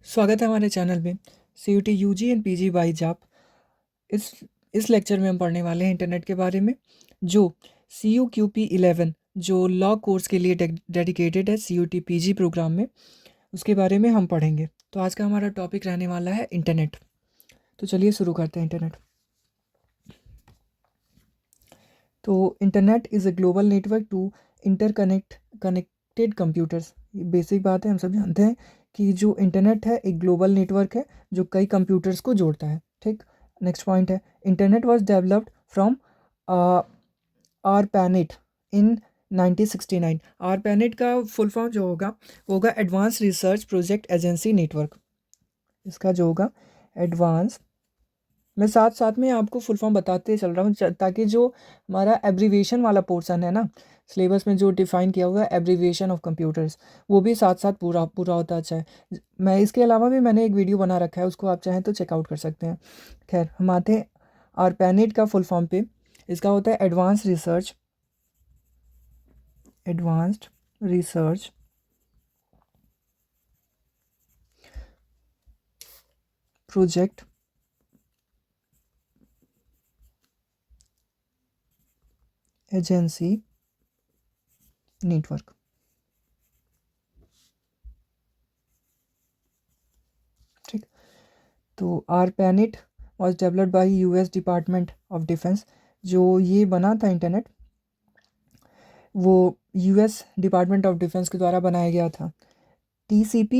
स्वागत है हमारे चैनल में CUT UG and PG by जाप। इस इस लेक्चर में हम पढ़ने वाले हैं इंटरनेट के बारे में, जो CUQP11 जो लॉ कोर्स के लिए डेडिकेटेड है CUT PG प्रोग्राम में, उसके बारे में हम पढ़ेंगे। तो आज का हमारा टॉपिक रहने वाला है इंटरनेट। तो चलिए शुरू करते हैं इंटरनेट। तो internet is a global network to connected computers. ये बेसिक बात है, हम सब जानते हैं कि जो इंटरनेट है एक ग्लोबल नेटवर्क है जो कई कंप्यूटर्स को जोड़ता है। ठीक, नेक्स्ट पॉइंट है internet was developed from ARPANET in 1969। ARPANET का फुल फॉर्म जो होगा वो होगा advance research project agency network. इसका जो होगा एडवांस, मैं साथ साथ में आपको फुल फॉर्म बताते चल रहा हूँ ताकि जो हमारा एब्रीविएशन वाला पोर्शन है ना, सिलेबस में जो डिफाइन किया हुआ है एब्रीविएशन ऑफ कंप्यूटर्स, वो भी साथ साथ पूरा पूरा होता अच्छा है। मैं इसके अलावा भी मैंने एक वीडियो बना रखा है, उसको आप चाहें तो चेकआउट कर सकते हैं। खैर, हम आते हैं ARPANET का फुल फॉर्म पे। इसका होता है advanced research project agency network. ठीक, तो ARPANET was developed by US department of defence. जो ये बना था इंटरनेट, वो US डिपार्टमेंट ऑफ डिफेंस के द्वारा बनाया गया था। TCP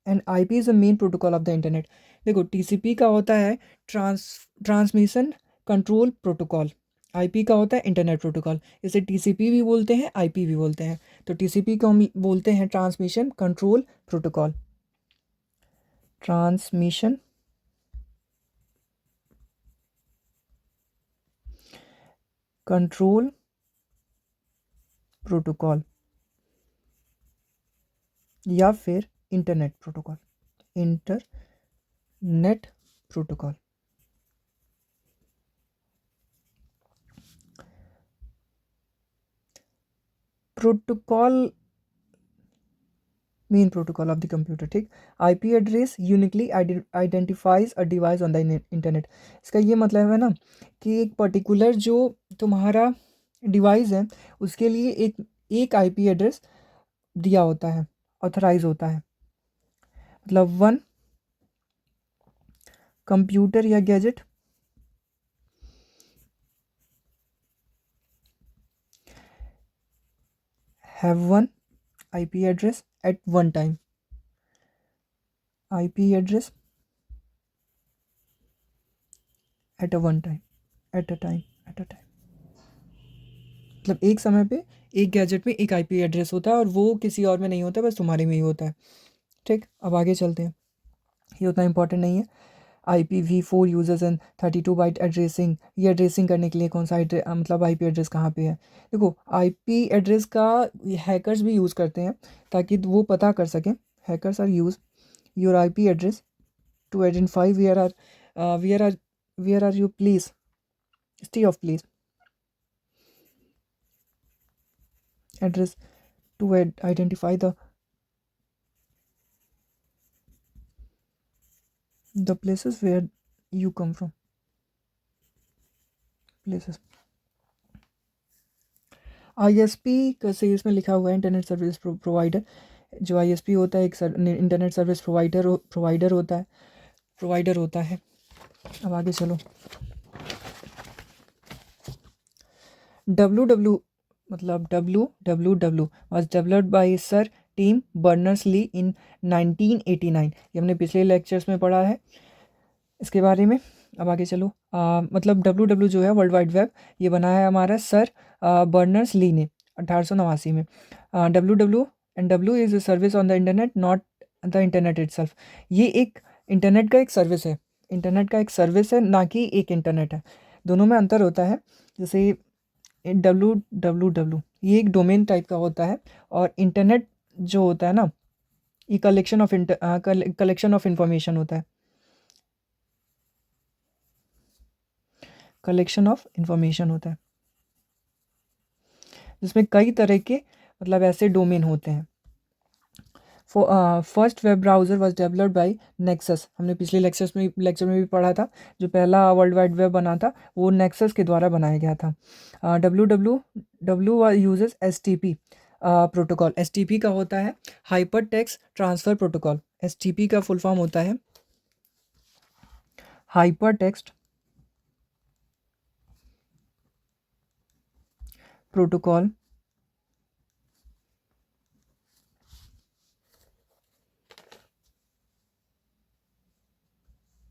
and IP is the main protocol of the internet. देखो, TCP का होता है ट्रांसमिशन कंट्रोल प्रोटोकॉल, IP का होता है इंटरनेट प्रोटोकॉल। इसे TCP भी बोलते हैं, IP भी बोलते हैं। तो TCP को हम बोलते हैं transmission control protocol, transmission control protocol, या फिर internet protocol, internet protocol. Protocol main protocol of the computer. ठीक, IP address uniquely identifies a device on the internet. इसका ये मतलब है ना कि एक पर्टिकुलर जो तुम्हारा डिवाइस है उसके लिए एक एक IP एड्रेस दिया होता है, ऑथराइज होता है। मतलब वन कंप्यूटर या gadget have one IP address at one time. IP address at a one time, at a time, at a time. मतलब एक समय पे एक गैजेट में एक IP एड्रेस होता है और वो किसी और में नहीं होता, बस तुम्हारे में ही होता है। ठीक, अब आगे चलते हैं, ये उतना इंपॉर्टेंट नहीं है। IPv4 users and 32 byte addressing, ये एड्रेसिंग करने के लिए कौन सा मतलब IP एड्रेस कहाँ पे है। देखो, IP एड्रेस का हैकर्स भी यूज़ करते हैं ताकि वो पता कर सकें। Hackers are use your IP address to identify where are you place, stay of place address to identify the places where you come from, places। ISP कैसे इसमें लिखा हुआ है इंटरनेट सर्विस प्रोवाइडर। जो ISP होता है एक इंटरनेट सर्विस प्रोवाइडर होता है। अब आगे चलो, WW मतलब WWW was developed by sir Tim Berners Lee in 1989। ये हमने पिछले लेक्चर्स में पढ़ा है इसके बारे में। अब आगे चलो, मतलब WW जो है वर्ल्ड वाइड वेब, ये बनाया है हमारा सर बर्नर्स ली ने 1889 में। WW and W is a service on the internet, not the internet itself. ये एक इंटरनेट का एक सर्विस है, इंटरनेट का एक सर्विस है, ना कि एक इंटरनेट है। दोनों में अंतर होता है। जैसे WWW ये एक डोमेन टाइप का होता है, और इंटरनेट जो होता है ना, ये कलेक्शन ऑफ इंफॉर्मेशन होता है, कलेक्शन ऑफ इंफॉर्मेशन होता है, जिसमें कई तरह के मतलब ऐसे डोमेन होते हैं। First web browser was developed by nexus. हमने पिछले लेक्चर में भी पढ़ा था, जो पहला वर्ल्ड वाइड वेब बना था वो नेक्सस के द्वारा बनाया गया था। W uses S T P protocol. S T P का होता है hyper text transfer protocol. S T P का फुल फॉर्म होता है हाइपर टेक्स्ट प्रोटोकॉल।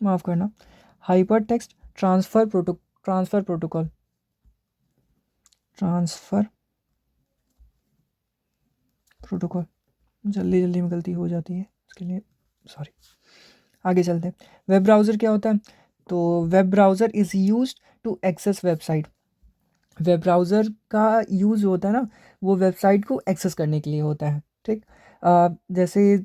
माफ़ करना, hyper text transfer protocol. Transfer protocol, जल्दी जल्दी में गलती हो जाती है, इसके लिए सॉरी। आगे चलते हैं। वेब ब्राउज़र क्या होता है? तो web browser is used to access website. Web browser का यूज़ होता है ना, वो वेबसाइट को एक्सेस करने के लिए होता है। ठीक, जैसे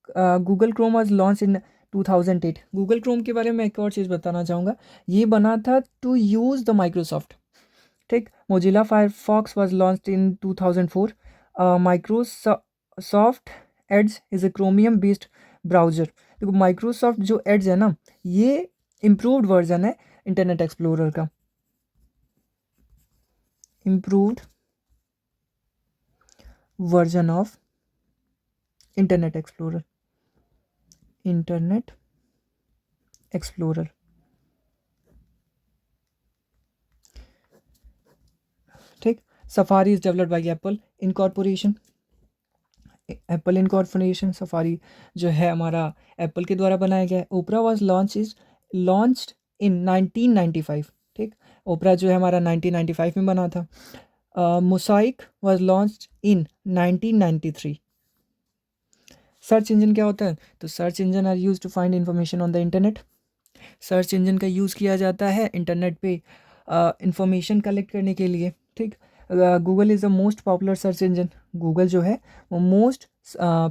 Google Chrome was launch in 2008। Google Chrome के बारे में एक और चीज़ बताना चाहूँगा, ये बना था टू यूज़ द माइक्रोसॉफ्ट। ठीक, Mozilla Firefox was launched in 2004। Microsoft Edge is a Chromium based browser. देखो माइक्रोसॉफ्ट जो एड्ज है ना, ये इम्प्रूव्ड वर्जन है इंटरनेट एक्सप्लोरर का। Improved version of Internet Explorer. ठीक, Safari is developed by Apple incorporation. Apple incorporation, Safari जो है हमारा एप्पल के द्वारा बनाया गया है। Opera was launched in 1995। ठीक, ओपरा जो है हमारा 1995 में बना था। Mosaic was launched in 1993। Search engine क्या होता है? तो search engine are use to find information on the internet. Search engine का यूज़ किया जाता है इंटरनेट पे इंफॉर्मेशन कलेक्ट करने के लिए। ठीक, Google is the most popular search engine. Google जो है वो मोस्ट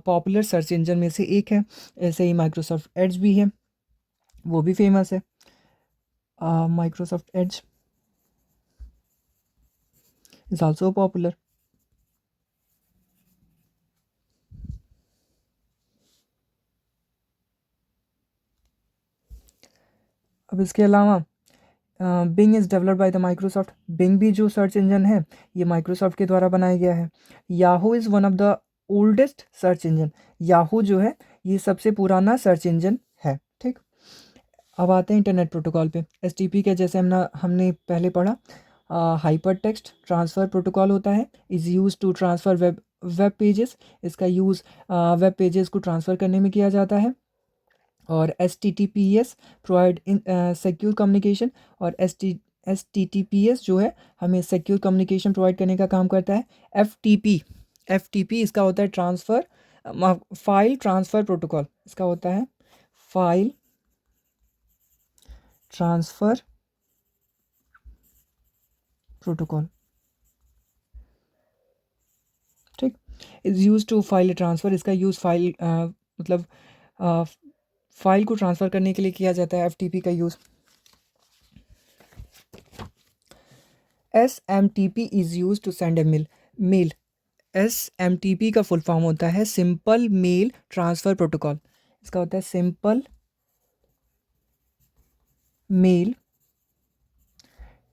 पॉपुलर सर्च इंजन में से एक है। ऐसे ही माइक्रोसॉफ्ट एड्ज भी है, वो भी फेमस है। Microsoft Edge is also popular. अब इसके अलावा Bing is developed by the Microsoft. Bing भी जो सर्च इंजन है ये माइक्रोसॉफ्ट के द्वारा बनाया गया है। Yahoo is one of the oldest search engine. Yahoo जो है ये सबसे पुराना सर्च इंजन है। ठीक, अब आते हैं इंटरनेट प्रोटोकॉल पे। एस टी पी के जैसे हमने पहले पढ़ा, हाइपर टेक्स्ट ट्रांसफ़र प्रोटोकॉल होता है, is use to transfer web pages. इसका यूज़ वेब पेजेस को ट्रांसफ़र करने में किया जाता है। और HTTPS provide in secure communication. और HTTPS जो है हमें सिक्योर कम्युनिकेशन प्रोवाइड करने का काम करता है। FTP इसका होता है फाइल ट्रांसफ़र प्रोटोकॉल। इसका होता है फाइल ट्रांसफ़र प्रोटोकॉल। ठीक, is use to file transfer. इसका यूज़ मतलब फाइल को ट्रांसफ़र करने के लिए किया जाता है। FTP का use. SMTP is use to send a mail. SMTP का फुल फॉर्म होता है सिंपल मेल ट्रांसफ़र प्रोटोकॉल। इसका होता है सिंपल मेल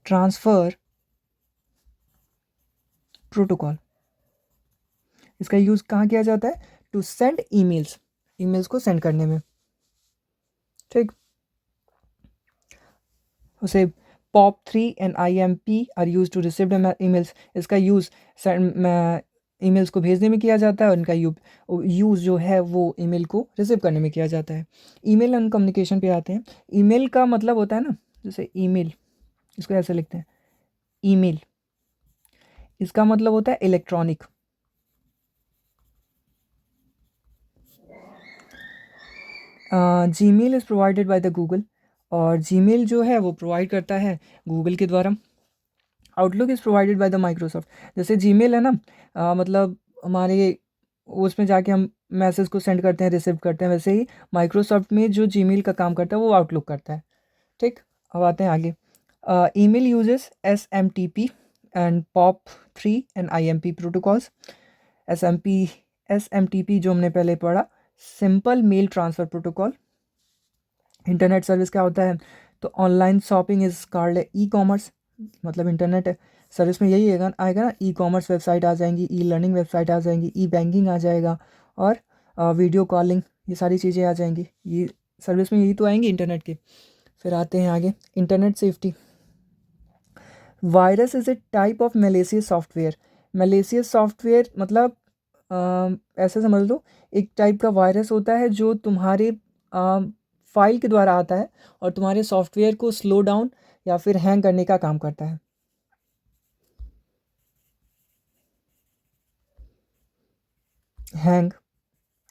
ट्रांसफ़र प्रोटोकॉल। इसका यूज़ कहाँ किया जाता है? टू सेंड ईमेल्स को सेंड करने में। ठीक, उसे POP3 and IMP are use to receive emails. इसका यूज़ ईमेल्स को भेजने में किया जाता है और इनका यूज़ जो है वो ईमेल को रिसीव करने में किया जाता है। ईमेल एंड कम्युनिकेशन पे आते हैं। ईमेल का मतलब होता है ना, जैसे ईमेल, इसको ऐसे लिखते हैं ईमेल, इसका मतलब होता है electronic. Gmail is provided by the Google. और जीमेल जो है वो प्रोवाइड करता है गूगल के द्वारा। Outlook is provided by the Microsoft. जैसे जीमेल है ना, मतलब हमारे उसमें जाके हम मैसेज को सेंड करते हैं, रिसीव करते हैं, वैसे ही माइक्रोसॉफ्ट में जो जीमेल का काम करता है वो आउटलुक करता है। ठीक, अब आते हैं आगे। Email uses SMTP and POP3 and IMP protocols. SMTP जो हमने पहले पढ़ा, simple mail transfer protocol. Internet service क्या होता है? तो online shopping is called e commerce, मतलब इंटरनेट सर्विस में यही आएगा ना, ई कॉमर्स वेबसाइट आ जाएंगी, ई लर्निंग वेबसाइट आ जाएंगी, ई बैंकिंग आ जाएगा, और वीडियो कॉलिंग, ये सारी चीज़ें आ जाएंगी। ये सर्विस में यही तो आएंगी इंटरनेट के। फिर आते हैं आगे, internet safety. Virus is a type of malicious software. Malicious software मतलब ऐसे समझ लो, एक टाइप का वायरस होता है जो तुम्हारे फाइल के द्वारा आता है और तुम्हारे सॉफ्टवेयर को स्लो डाउन या फिर हैंग करने का काम करता है। हैंग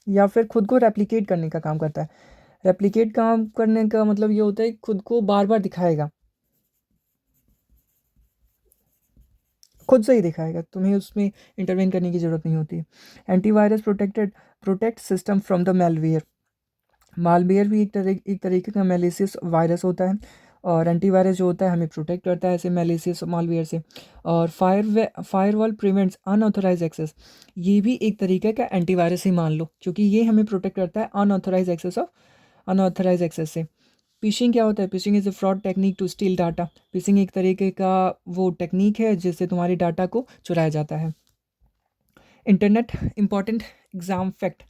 या फिर खुद को रेप्लिकेट करने का काम करता है। रेप्लिकेट काम करने का मतलब ये होता है कि खुद को बार बार दिखाएगा, खुद से ही दिखाएगा, तुम्हें उसमें इंटरवेन करने की ज़रूरत नहीं होती। Antivirus protect system from the malware. Malware भी एक तरीके का मैलिशियस वायरस होता है, और एंटीवायरस जो होता है हमें प्रोटेक्ट करता है ऐसे मैलिशियस मालवेयर से। और फायरवॉल प्रिवेंट्स अनऑथोराइज एक्सेस, ये भी एक तरीके का एंटीवायरस ही मान लो, क्योंकि ये हमें प्रोटेक्ट करता है अनऑथोराइज एक्सेस से। फिशिंग क्या होता है? Phishing is a fraud technique to steal data. Phishing एक तरीके का वो टेक्निक है जिससे तुम्हारे डाटा को चुराया जाता है। इंटरनेट इंपॉर्टेंट एग्जाम फैक्ट,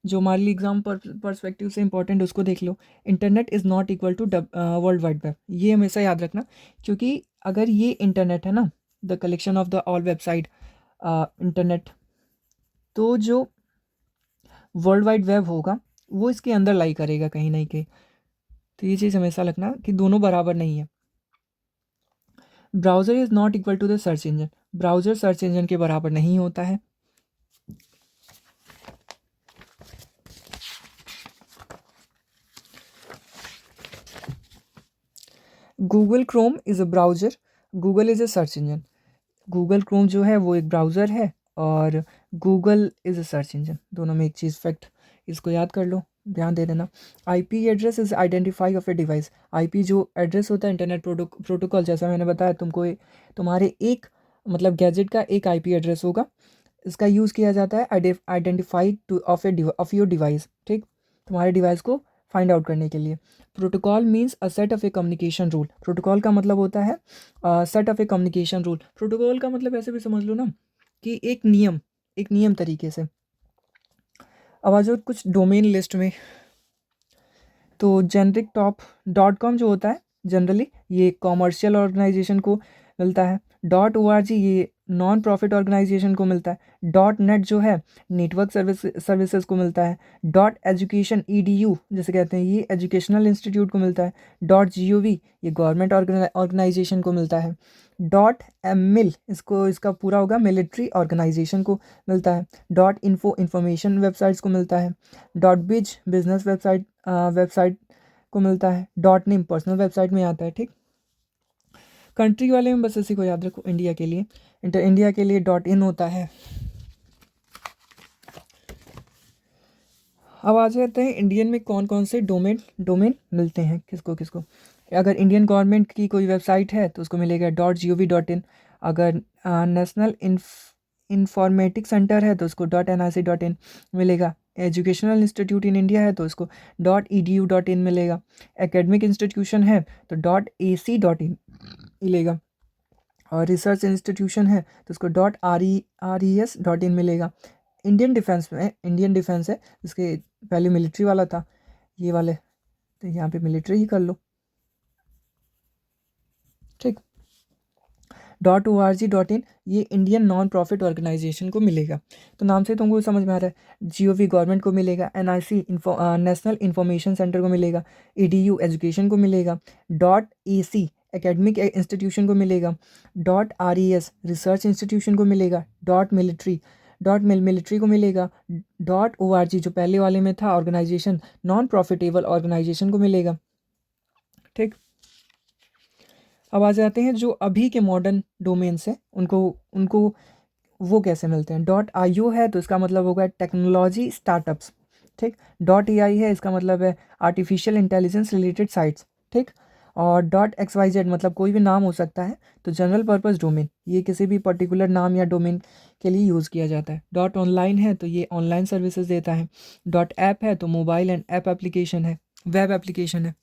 जो हमारे लिए एग्जाम परस्पेक्टिव से इंपॉर्टेंट, उसको देख लो। Internet is not equal to world wide web, ये हमेशा याद रखना, क्योंकि अगर ये इंटरनेट है ना, the collection of the all website internet, तो जो वर्ल्ड वाइड वेब होगा वो इसके अंदर लाई करेगा कहीं ना कहीं। तो ये चीज़ हमेशा रखना कि दोनों बराबर नहीं है। Browser is not equal to the search engine, browser search engine के बराबर नहीं होता है। Google Chrome is a browser, Google is a search engine. Google Chrome जो है वो एक ब्राउज़र है और Google is a search engine, दोनों में एक चीज़ फैक्ट, इसको याद कर लो, ध्यान दे देना। IP address is identify of a device. IP जो एड्रेस होता है इंटरनेट प्रोटोकॉल, जैसा मैंने बताया तुमको, तुम्हारे एक मतलब गैजेट का एक आईपी एड्रेस होगा, इसका यूज़ किया जाता है identify two of your device, ठीक, तुम्हारे डिवाइस को फाइंड आउट करने के लिए। Protocol means a set of A communication rule. Protocol का मतलब होता है set of A communication rule. Protocol का मतलब ऐसे भी समझ लो ना कि एक नियम तरीके से। अब आ जाओ कुछ डोमेन लिस्ट में, तो जेनरिक टॉप .com जो होता है जनरली ये कॉमर्शियल ऑर्गेनाइजेशन को मिलता है। .org ये नॉन प्रॉफिट ऑर्गेनाइजेशन को मिलता है। .net जो है नेटवर्क सर्विसेज को मिलता है। .education edu जैसे कहते हैं ये एजुकेशनल इंस्टीट्यूट को मिलता है। .gov ये गवर्नमेंट ऑर्गेनाइजेशन को मिलता है। .mil इसका पूरा होगा मिलिट्री ऑर्गेनाइजेशन को मिलता है। .info इंफॉर्मेशन वेबसाइट्स को मिलता है। .biz बिजनेस वेबसाइट को मिलता है। .nim पर्सनल वेबसाइट में आता है, ठीक। कंट्री वाले में बस इसी को याद रखो, इंडिया के लिए इंडिया के लिए .in होता है। अब आ जाते हैं इंडियन में कौन कौन से डोमेन मिलते हैं किसको किसको। अगर इंडियन गवर्नमेंट की कोई वेबसाइट है तो उसको मिलेगा .gov.in। अगर नेशनल इंफॉर्मेटिक्स सेंटर है तो उसको .nic.in मिलेगा। एजुकेशनल इंस्टीट्यूट इन इंडिया है तो उसको .edu.in मिलेगा। एकेडमिक इंस्टीट्यूशन है तो .ac.in मिलेगा। और रिसर्च इंस्टीट्यूशन है तो उसको .res.in मिलेगा। इंडियन डिफेंस है, इसके पहले मिलिट्री वाला था ये वाले, तो यहाँ पे मिलिट्री ही कर लो, ठीक। .org.in ये इंडियन नॉन प्रॉफिट ऑर्गेनाइजेशन को मिलेगा, तो नाम से तुमको समझ में आ रहा है। GOV गवर्नमेंट को मिलेगा। NIC नेशनल इंफॉर्मेशन सेंटर को मिलेगा। EDU एजुकेशन को मिलेगा। .AC एकेडमिक इंस्टीट्यूशन को मिलेगा। .RES रिसर्च इंस्टीट्यूशन को मिलेगा। मिलिट्री को मिलेगा। .org जो पहले वाले में था ऑर्गेनाइजेशन नॉन प्रॉफिटेबल ऑर्गेनाइजेशन को मिलेगा, ठीक। अब आ जाते हैं जो अभी के मॉडर्न डोमेन्स हैं उनको वो कैसे मिलते हैं। .io है तो इसका मतलब होगा टेक्नोलॉजी स्टार्टअप्स, ठीक। .ai है इसका मतलब है आर्टिफिशियल इंटेलिजेंस रिलेटेड साइट्स, ठीक। और डॉट XYZ मतलब कोई भी नाम हो सकता है। तो जनरल पर्पस डोमेन ये किसी भी पर्टिकुलर नाम या डोमेन के लिए यूज़ किया जाता है। डॉट ऑनलाइन है तो ये ऑनलाइन सर्विसेज देता है। डॉट ऐप है तो मोबाइल एंड ऐप एप्लीकेशन है, वेब एप्लीकेशन है।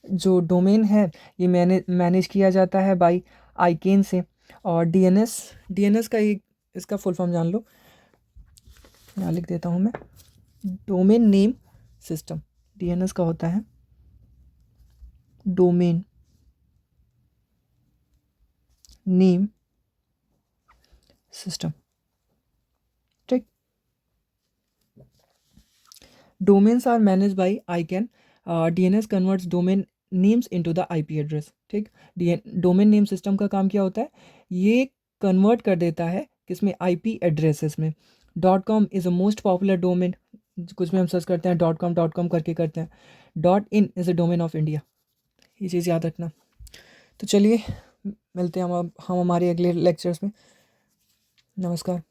जो डोमेन है ये मैनेज किया जाता है बाय आईकेन से। और डीएनएस का एक इसका फुल फॉर्म जान लो, यहाँ लिख देता हूँ मैं। डोमेन नेम सिस्टम डीएनएस का होता है, डोमेन नेम सिस्टम। ठीक, domains are manage by ICANN. DNS converts domain names into the IP address. ठीक, डोमेन नेम सिस्टम का काम क्या होता है, ये कन्वर्ट कर देता है किसमें, आईपी एड्रेसेस में। .com is a most popular domain, कुछ भी हम सर्च करते हैं .com करके करते हैं। .in is a domain of India, ये चीज़ याद रखना। तो चलिए मिलते हैं हम हमारे अगले लेक्चर्स में। नमस्कार।